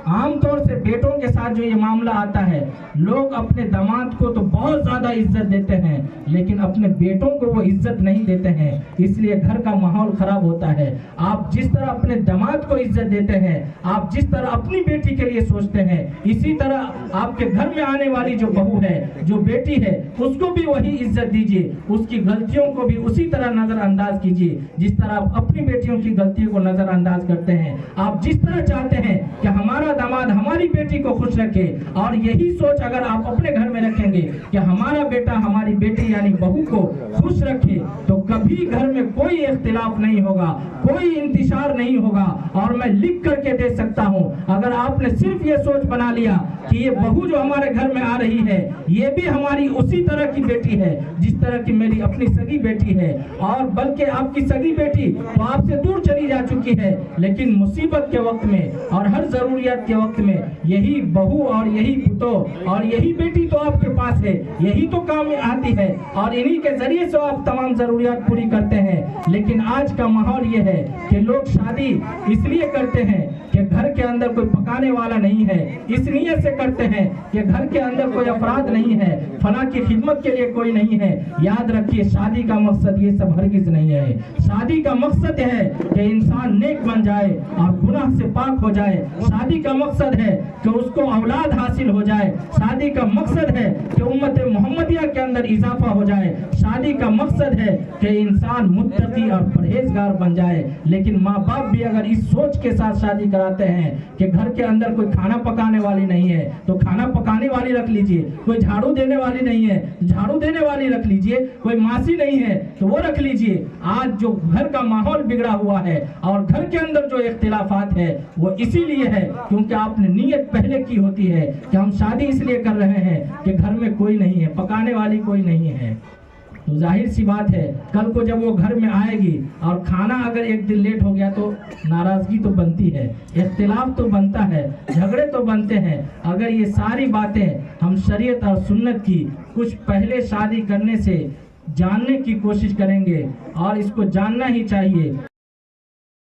عام طور سے بیٹوں کے ساتھ جو یہ معاملہ آتا ہے، لوگ اپنے داماد کو تو بہت زیادہ عزت دیتے ہیں لیکن اپنے بیٹوں کو وہ عزت نہیں دیتے ہیں، اس لیے گھر کا ماحول خراب ہوتا ہے۔ آپ جس طرح اپنے داماد کو عزت دیتے ہیں، آپ جس طرح اپنی بیٹی کے لیے سوچتے ہیں، اسی طرح آپ کے گھر میں آنے والی جو بہو ہے، جو بیٹی ہے، اس کو بھی وہی عزت دیجیے، اس کی غلطیوں کو بھی اسی طرح نظر انداز کیجیے جس طرح آپ اپنی بیٹیوں کی غلطیوں کو نظر انداز کرتے ہیں۔ آپ جس طرح چاہتے ہیں کہ ہمارا داماد ہماری بیٹی کو خوش رکھے، اور یہی سوچ اگر آپ اپنے گھر میں رکھیں گے کہ ہمارا بیٹا ہماری بیٹی یعنی بہو کو خوش رکھے، تو کبھی گھر میں کوئی اختلاف نہیں ہوگا، کوئی انتشار نہیں ہوگا۔ اور میں لکھ کر کے دے سکتا ہوں، اگر آپ نے صرف یہ سوچ بنا لیا کہ یہ بہو جو ہمارے گھر میں آ رہی ہے یہ بھی ہماری اسی طرح کی بیٹی ہے جس طرح کی میری اپنی سگی بیٹی ہے، اور بلکہ آپ کی سگی بیٹی تو آپ سے دور چلی جا چکی ہے، لیکن مصیبت کے وقت میں اور ہر ضروریات کے وقت میں یہی بہو اور یہی پتو اور یہی بیٹی تو آپ کے پاس ہے، یہی تو کام آتی ہے، اور انہی کے ذریعے سے آپ تمام ضروریات پوری کرتے ہیں۔ لیکن آج کا ماحول یہ ہے کہ لوگ شادی اس لیے کرتے ہیں کہ گھر کے اندر کوئی پکانے والا نہیں ہے، اس نیت سے کرتے ہیں کہ گھر کے اندر کوئی افراد نہیں ہے، فلاں کی خدمت کے لیے کوئی نہیں ہے۔ یاد رکھیے، شادی کا مقصد یہ سب ہرگز نہیں ہے۔ شادی کا مقصد ہے کہ انسان نیک بن جائے اور گناہ سے پاک ہو جائے۔ شادی کا مقصد ہے کہ اس کو اولاد حاصل ہو جائے۔ شادی کا مقصد ہے کہ امت محمدیہ کے اندر اضافہ ہو جائے۔ شادی کا مقصد ہے کہ انسان متقی اور پرہیزگار بن جائے۔ لیکن ماں باپ بھی اگر اس سوچ کے ساتھ شادی کراتے ہیں کہ گھر کے اندر کوئی کھانا پکانے والی نہیں ہے تو کھانا پکانے والی رکھ لیجئے، کوئی جھاڑو دینے والی نہیں ہے جھاڑو دینے والی رکھ لیجئے، کوئی ماسی نہیں ہے تو وہ رکھ لیجئے۔ آج جو گھر کا ماحول بگڑا ہوا ہے اور گھر کے اندر جو اختلافات ہے وہ اسی لیے ہے کیونکہ آپ نے نیت پہلے کی ہوتی ہے کہ ہم شادی اس لیے کر رہے ہیں کہ گھر میں کوئی نہیں ہے، پکانے والی کوئی نہیں ہے۔ تو ظاہر سی بات ہے کل کو جب وہ گھر میں آئے گی اور کھانا اگر ایک دن لیٹ ہو گیا تو ناراضگی تو بنتی ہے، اختلاف تو بنتا ہے، جھگڑے تو بنتے ہیں۔ اگر یہ ساری باتیں ہم شریعت اور سنت کی کچھ پہلے شادی کرنے سے جاننے کی کوشش کریں گے، اور اس کو جاننا ہی چاہیے